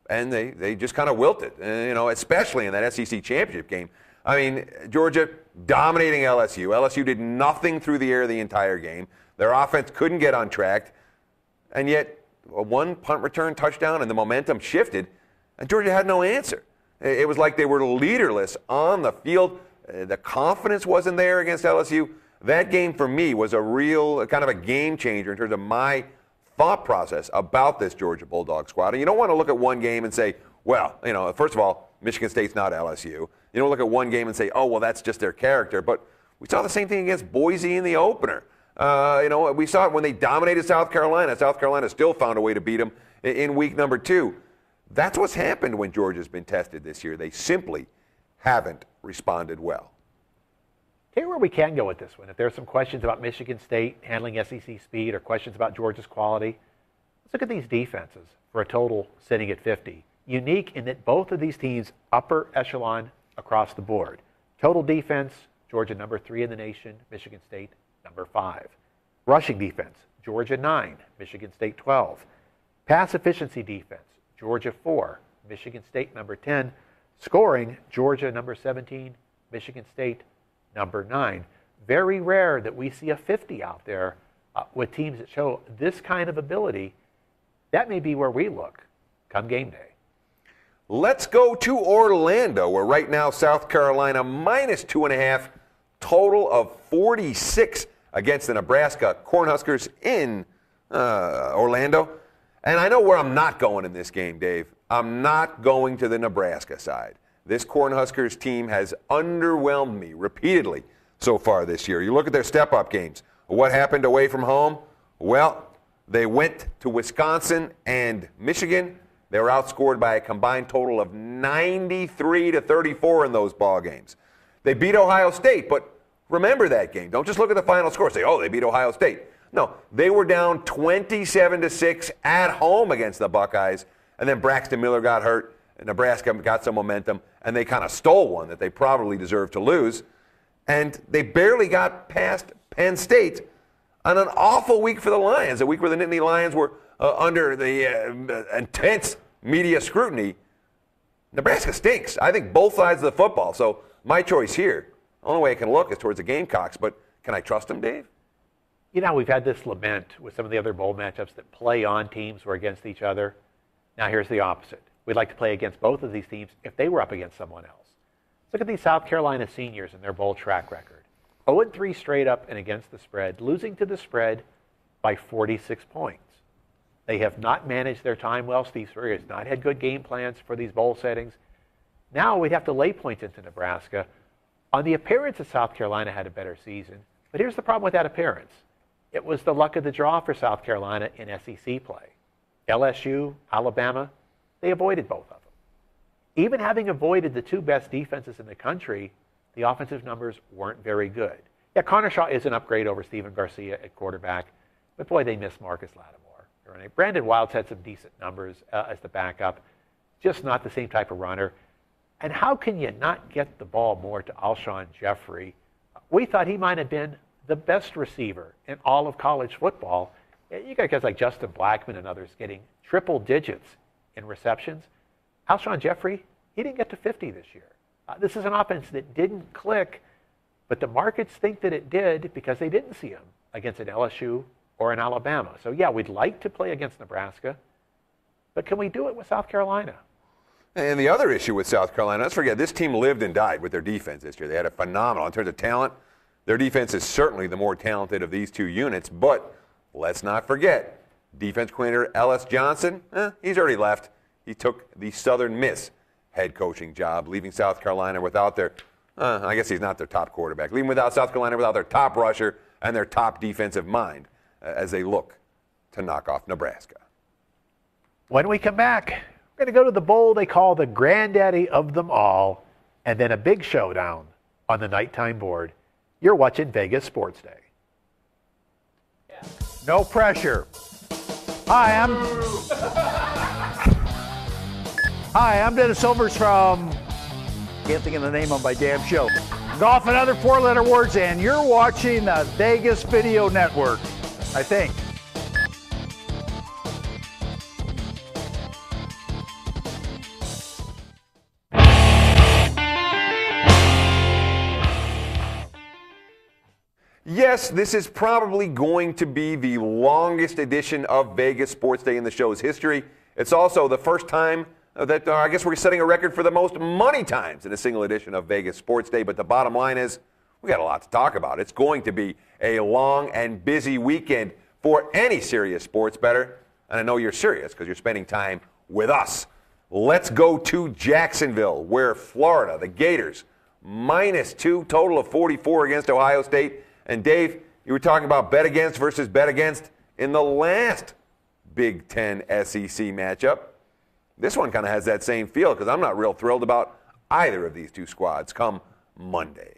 and they just kind of wilted, especially in that SEC championship game. I mean, Georgia dominating LSU. LSU did nothing through the air the entire game. Their offense couldn't get on track, and yet a one punt return touchdown and the momentum shifted, and Georgia had no answer. It was like they were leaderless on the field. The confidence wasn't there against LSU. That game for me was a real kind of a game changer in terms of my thought process about this Georgia Bulldog squad. And you don't want to look at one game and say, well, first of all, Michigan State's not LSU. You don't look at one game and say, oh, well, that's just their character. But we saw the same thing against Boise in the opener. We saw it when they dominated South Carolina. South Carolina still found a way to beat them in week number 2. That's what's happened when Georgia's been tested this year. They simply haven't responded well. Here where we can go with this one. If there are some questions about Michigan State handling SEC speed or questions about Georgia's quality, let's look at these defenses for a total sitting at 50. Unique in that both of these teams upper echelon across the board. Total defense, Georgia number 3 in the nation, Michigan State number 5. Rushing defense, Georgia 9, Michigan State 12. Pass efficiency defense, Georgia 4, Michigan State number 10. Scoring, Georgia number 17, Michigan State number 9. Very rare that we see a 50 out there with teams that show this kind of ability. That may be where we look come game day. Let's go to Orlando, where right now South Carolina minus 2.5, total of 46 against the Nebraska Cornhuskers in Orlando. And I know where I'm not going in this game, Dave. I'm not going to the Nebraska side. This Cornhuskers team has underwhelmed me repeatedly so far this year. You look at their step-up games. What happened away from home? Well, they went to Wisconsin and Michigan. They were outscored by a combined total of 93-34 in those ball games. They beat Ohio State, but remember that game. Don't just look at the final score and say, oh, they beat Ohio State. No, they were down 27-6 at home against the Buckeyes, and then Braxton Miller got hurt. Nebraska got some momentum, and they kind of stole one that they probably deserved to lose. And they barely got past Penn State on an awful week for the Lions, a week where the Nittany Lions were under the intense media scrutiny. Nebraska stinks. I think both sides of the football. So my choice here, the only way I can look is towards the Gamecocks, but can I trust them, Dave? We've had this lament with some of the other bowl matchups that play on teams who are against each other. Now here's the opposite. We'd like to play against both of these teams if they were up against someone else. Look at these South Carolina seniors and their bowl track record. 0-3 straight up and against the spread, losing to the spread by 46 points. They have not managed their time well. Steve Spurrier has not had good game plans for these bowl settings. Now we'd have to lay points into Nebraska. On the appearance of South Carolina had a better season, but here's the problem with that appearance. It was the luck of the draw for South Carolina in SEC play. LSU, Alabama, they avoided both of them. Even having avoided the two best defenses in the country, the offensive numbers weren't very good. Yeah, Connor Shaw is an upgrade over Stephen Garcia at quarterback, but boy, they missed Marcus Lattimore. Brandon Wilds had some decent numbers as the backup, just not the same type of runner. And how can you not get the ball more to Alshon Jeffrey? We thought he might have been the best receiver in all of college football. You got guys like Justin Blackman and others getting triple digits in receptions. Alshon Jeffrey, he didn't get to 50 this year. This is an offense that didn't click, but the markets think that it did because they didn't see him against an LSU or an Alabama. So yeah, we'd like to play against Nebraska, but can we do it with South Carolina? And the other issue with South Carolina, let's forget, this team lived and died with their defense this year. They had a phenomenal, in terms of talent, their defense is certainly the more talented of these two units, but let's not forget, defense coordinator Ellis Johnson, he's already left. He took the Southern Miss head coaching job, leaving South Carolina without their, I guess he's not their top quarterback, leaving without South Carolina without their top rusher and their top defensive mind as they look to knock off Nebraska. When we come back, we're going to go to the bowl they call the granddaddy of them all, and then a big showdown on the nighttime board. You're watching Vegas Sports Day. No pressure. Hi, I'm Dennis Silvers from, can't think of the name of my damn show. Golf and other four-letter words, and you're watching the Vegas Video Network, I think. Yes, this is probably going to be the longest edition of Vegas Sports Day in the show's history. It's also the first time that I guess we're setting a record for the most money times in a single edition of Vegas Sports Day. But the bottom line is we got a lot to talk about. It's going to be a long and busy weekend for any serious sports bettor. And I know you're serious because you're spending time with us. Let's go to Jacksonville, where Florida, the Gators, -2, total of 44 against Ohio State. And Dave, you were talking about bet against versus bet against in the last Big Ten SEC matchup. This one kind of has that same feel because I'm not real thrilled about either of these two squads come Monday.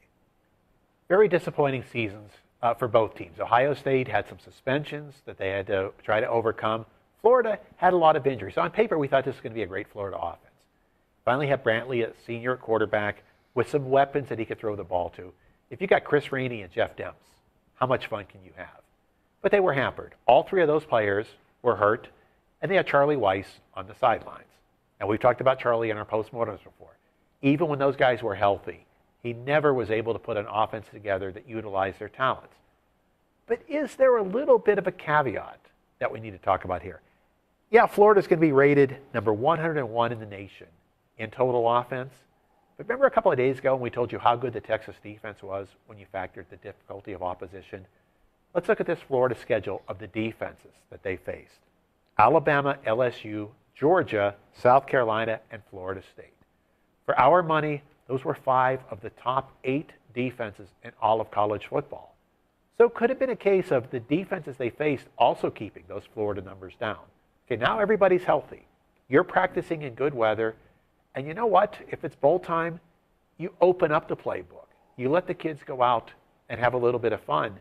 Very disappointing seasons for both teams. Ohio State had some suspensions that they had to try to overcome. Florida had a lot of injuries. So on paper, we thought this was going to be a great Florida offense. Finally had Brantley, a senior at quarterback, with some weapons that he could throw the ball to. If you got Chris Rainey and Jeff Demps, how much fun can you have? But they were hampered. All three of those players were hurt, and they had Charlie Weiss on the sidelines. And we've talked about Charlie in our postmortems before. Even when those guys were healthy, he never was able to put an offense together that utilized their talents. But is there a little bit of a caveat that we need to talk about here? Yeah, Florida's going to be rated number 101 in the nation in total offense. But remember a couple of days ago when we told you how good the Texas defense was when you factored the difficulty of opposition? Let's look at this Florida schedule of the defenses that they faced. Alabama, LSU, Georgia, South Carolina, and Florida State. For our money, those were 5 of the top 8 defenses in all of college football. So could it have been a case of the defenses they faced also keeping those Florida numbers down? Okay, now everybody's healthy. You're practicing in good weather. And you know what? If it's bowl time, you open up the playbook. You let the kids go out and have a little bit of fun.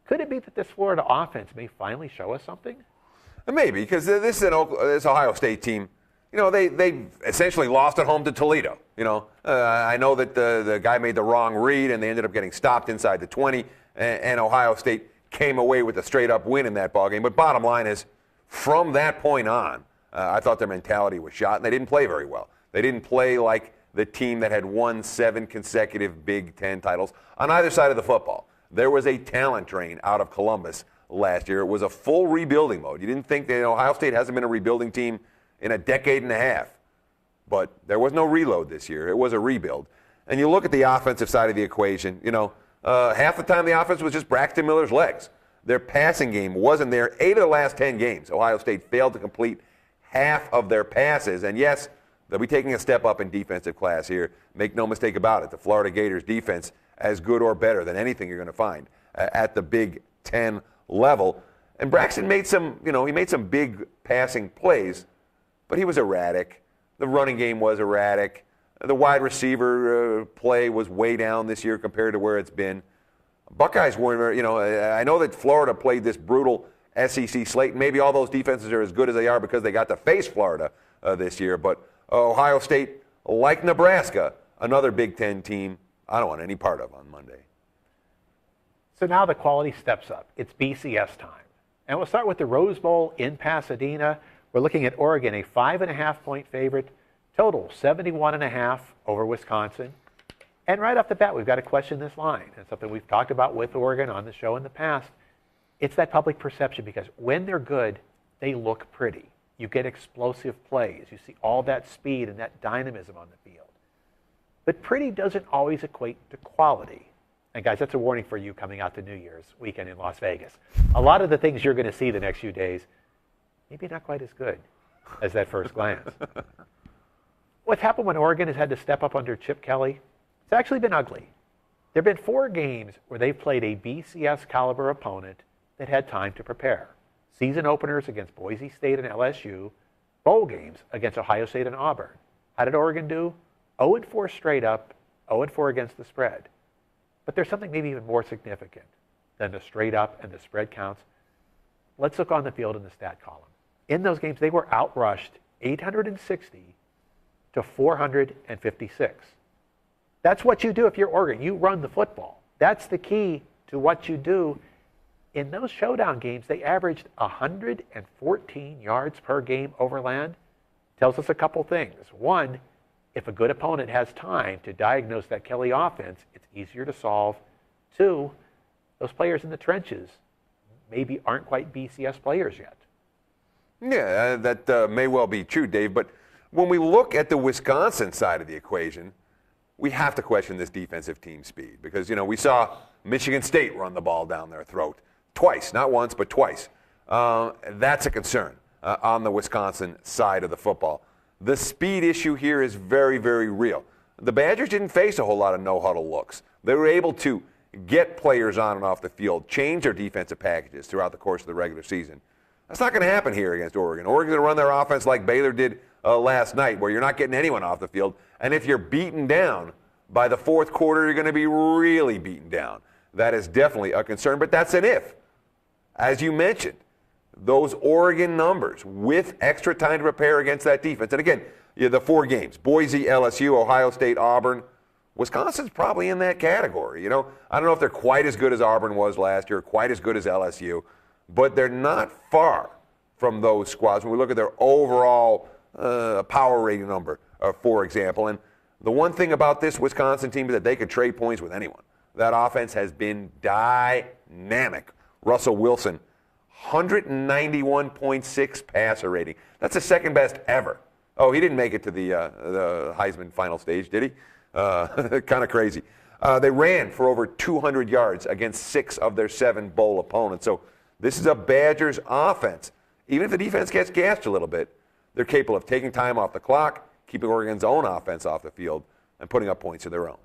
Could it be that this Florida offense may finally show us something? Maybe, because this Ohio State team, you know, they essentially lost at home to Toledo. You know, I know that the guy made the wrong read, and they ended up getting stopped inside the 20, and Ohio State came away with a straight-up win in that ballgame. But bottom line is, from that point on, I thought their mentality was shot, and they didn't play very well. They didn't play like the team that had won 7 consecutive Big Ten titles on either side of the football. There was a talent drain out of Columbus last year. It was a full rebuilding mode. You didn't think that Ohio State hasn't been a rebuilding team in a decade and a half. But there was no reload this year. It was a rebuild. And you look at the offensive side of the equation, you know, half the time the offense was just Braxton Miller's legs. Their passing game wasn't there. 8 of the last 10 games, Ohio State failed to complete half of their passes. And yes, they'll be taking a step up in defensive class here. Make no mistake about it. The Florida Gators defense as good or better than anything you're going to find at the Big Ten level. And Braxton made some, you know, he made some big passing plays, but he was erratic. The running game was erratic. The wide receiver play was way down this year compared to where it's been. Buckeyes weren't, you know, I know that Florida played this brutal SEC slate. Maybe all those defenses are as good as they are because they got to face Florida this year. But Ohio State, like Nebraska, another Big Ten team I don't want any part of on Monday. So now the quality steps up. It's BCS time. And we'll start with the Rose Bowl in Pasadena. We're looking at Oregon, a 5.5-point favorite, total 71.5 over Wisconsin. And right off the bat, we've got to question this line. It's something we've talked about with Oregon on the show in the past. It's that public perception because when they're good, they look pretty. You get explosive plays. You see all that speed and that dynamism on the field. But pretty doesn't always equate to quality. And guys, that's a warning for you coming out to New Year's weekend in Las Vegas. A lot of the things you're going to see the next few days, maybe not quite as good as that first glance. What's happened when Oregon has had to step up under Chip Kelly? It's actually been ugly. There have been 4 games where they've played a BCS caliber opponent that had time to prepare. Season openers against Boise State and LSU, bowl games against Ohio State and Auburn. How did Oregon do? 0-4 straight up, 0-4 against the spread. But there's something maybe even more significant than the straight up and the spread counts. Let's look on the field in the stat column. In those games, they were outrushed 860 to 456. That's what you do if you're Oregon. You run the football. That's the key to what you do. In those showdown games, they averaged 114 yards per game over land. Tells us a couple things. One, if a good opponent has time to diagnose that Kelly offense, it's easier to solve. Two, those players in the trenches maybe aren't quite BCS players yet. Yeah, that may well be true, Dave. But when we look at the Wisconsin side of the equation, we have to question this defensive team speed because, we saw Michigan State run the ball down their throat twice, not once, but twice. That's a concern on the Wisconsin side of the football. The speed issue here is very, very real. The Badgers didn't face a whole lot of no-huddle looks. They were able to get players on and off the field, change their defensive packages throughout the course of the regular season. That's not going to happen here against Oregon. Oregon's going to run their offense like Baylor did last night, where you're not getting anyone off the field. And if you're beaten down by the fourth quarter, you're going to be really beaten down. That is definitely a concern, but that's an if. As you mentioned, those Oregon numbers with extra time to prepare against that defense. And again, the 4 games, Boise, LSU, Ohio State, Auburn. Wisconsin's probably in that category. I don't know if they're quite as good as Auburn was last year, quite as good as LSU, but they're not far from those squads when we look at their overall power rating number, for example. And the one thing about this Wisconsin team is that they could trade points with anyone. That offense has been dynamic. Russell Wilson, 191.6 passer rating. That's the second best ever. Oh, he didn't make it to the Heisman final stage, did he? Kind of crazy. They ran for over 200 yards against 6 of their 7 bowl opponents. So this is a Badgers offense. Even if the defense gets gassed a little bit, they're capable of taking time off the clock, keeping Oregon's own offense off the field, and putting up points of their own.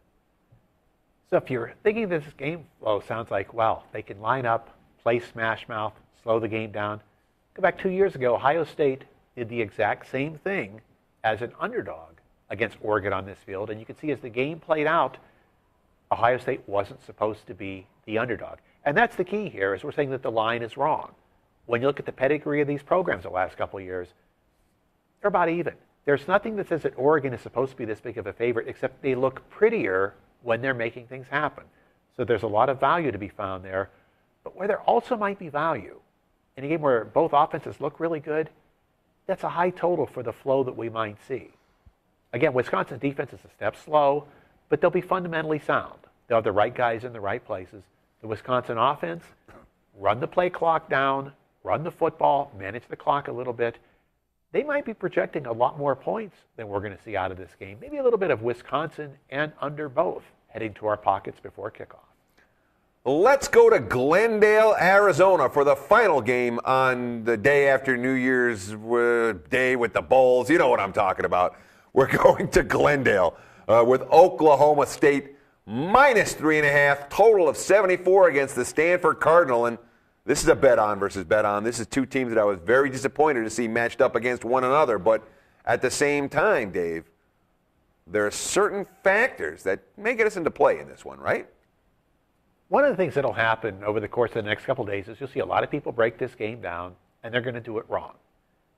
So if you're thinking this game flow sounds like, well, they can line up, play smash mouth, slow the game down. Go back 2 years ago, Ohio State did the exact same thing as an underdog against Oregon on this field. And you can see as the game played out, Ohio State wasn't supposed to be the underdog. And that's the key here, is we're saying that the line is wrong. When you look at the pedigree of these programs the last couple of years, they're about even. There's nothing that says that Oregon is supposed to be this big of a favorite, except they look prettier when they're making things happen. So there's a lot of value to be found there. But where there also might be value, in a game where both offenses look really good, that's a high total for the flow that we might see. Again, Wisconsin's defense is a step slow, but they'll be fundamentally sound. They'll have the right guys in the right places. The Wisconsin offense, run the play clock down, run the football, manage the clock a little bit. They might be projecting a lot more points than we're going to see out of this game. Maybe a little bit of Wisconsin and under both heading to our pockets before kickoff. Let's go to Glendale, Arizona for the final game on the day after New Year's Day with the Bulls. You know what I'm talking about. We're going to Glendale with Oklahoma State minus 3.5, total of 74 against the Stanford Cardinal. And this is a bet on versus bet on. This is 2 teams that I was very disappointed to see matched up against one another. But at the same time, Dave, there are certain factors that may get us into play in this one, right? One of the things that will happen over the course of the next couple of days is you'll see a lot of people break this game down, and they're going to do it wrong.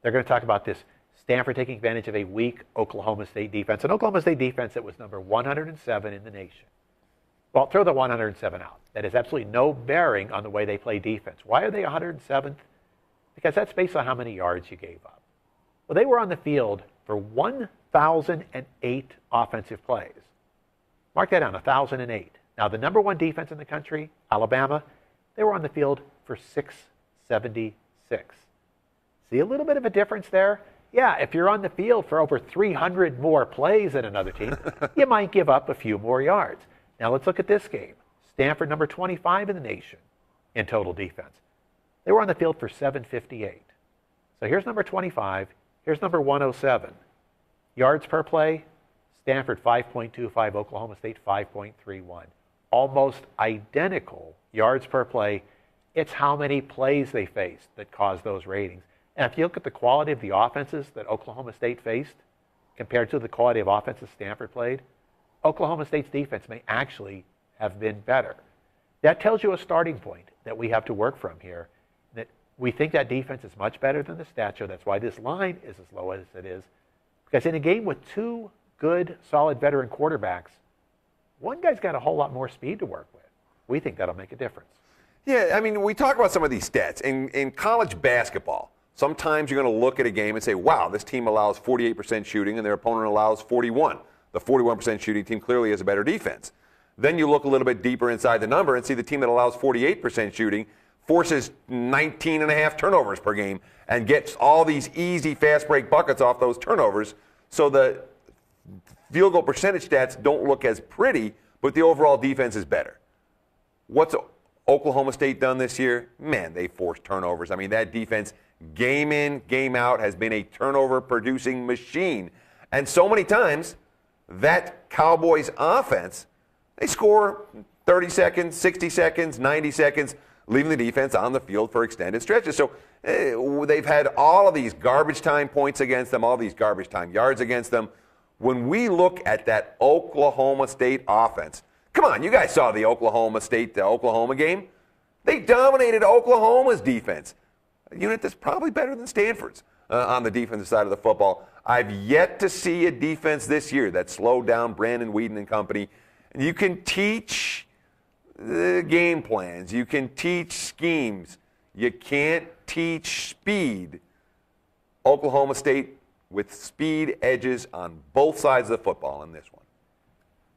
They're going to talk about this Stanford taking advantage of a weak Oklahoma State defense, an Oklahoma State defense that was number 107 in the nation. Well, throw the 107 out. That has absolutely no bearing on the way they play defense. Why are they 107th? Because that's based on how many yards you gave up. Well, they were on the field for 1,008 offensive plays. Mark that down, 1,008. Now, the number 1 defense in the country, Alabama, they were on the field for 676. See a little bit of a difference there? Yeah, if you're on the field for over 300 more plays than another team, you might give up a few more yards. Now, let's look at this game. Stanford, number 25 in the nation in total defense. They were on the field for 758. So here's number 25. Here's number 107. Yards per play, Stanford 5.25, Oklahoma State 5.31. Almost identical yards per play. It's how many plays they faced that caused those ratings. And if you look at the quality of the offenses that Oklahoma State faced compared to the quality of offenses Stanford played, Oklahoma State's defense may actually have been better. That tells you a starting point that we have to work from here, that we think that defense is much better than the stats show. That's why this line is as low as it is. Because in a game with 2 good, solid veteran quarterbacks, One guy's got a whole lot more speed to work with. We think that'll make a difference. Yeah, I mean, we talk about some of these stats. In college basketball, sometimes you're going to look at a game and say, wow, this team allows 48% shooting and their opponent allows 41. The 41% shooting team clearly has a better defense. Then you look a little bit deeper inside the number and see the team that allows 48% shooting forces 19 and a half turnovers per game and gets all these easy fast break buckets off those turnovers. So the field goal percentage stats don't look as pretty, but the overall defense is better. What's Oklahoma State done this year? Man, they forced turnovers. I mean, that defense, game in, game out, has been a turnover-producing machine. And so many times, that Cowboys offense, they score 30 seconds, 60 seconds, 90 seconds, leaving the defense on the field for extended stretches. So they've had all of these garbage time points against them, all these garbage time yards against them. When we look at that Oklahoma State offense, come on, you guys saw the Oklahoma State-Oklahoma game. They dominated Oklahoma's defense, a unit that's probably better than Stanford's on the defensive side of the football. I've yet to see a defense this year that slowed down Brandon Weeden and company. You can teach the game plans. You can teach schemes. You can't teach speed. Oklahoma State with speed edges on both sides of the football in this one.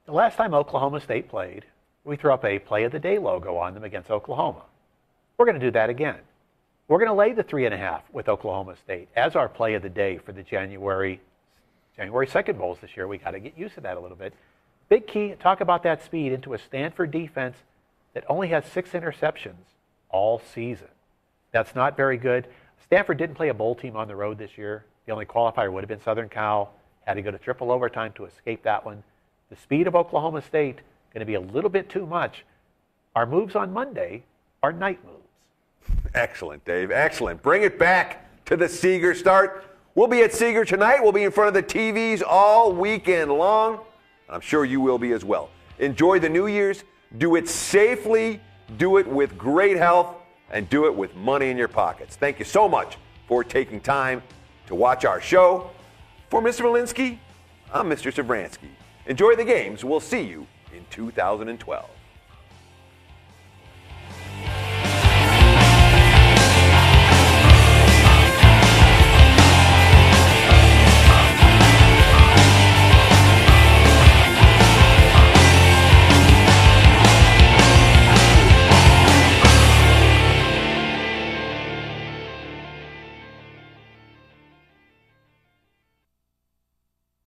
The last time Oklahoma State played, we threw up a Play of the Day logo on them against Oklahoma. We're going to do that again. We're going to lay the 3.5 with Oklahoma State as our Play of the Day for the January 2nd Bowls this year. We got to get used to that a little bit. Big key, talk about that speed into a Stanford defense that only has 6 interceptions all season. That's not very good. Stanford didn't play a bowl team on the road this year. The only qualifier would have been Southern Cal. Had to go to triple overtime to escape that one. The speed of Oklahoma State going to be a little bit too much. Our moves on Monday are night moves. Excellent, Dave. Excellent. Bring it back to the Seeger start. We'll be at Seeger tonight. We'll be in front of the TVs all weekend long. I'm sure you will be as well. Enjoy the New Year's. Do it safely. Do it with great health. And do it with money in your pockets. Thank you so much for taking time to watch our show. For Mr. Malinsky, I'm Mr. Savransky. Enjoy the games. We'll see you in 2012.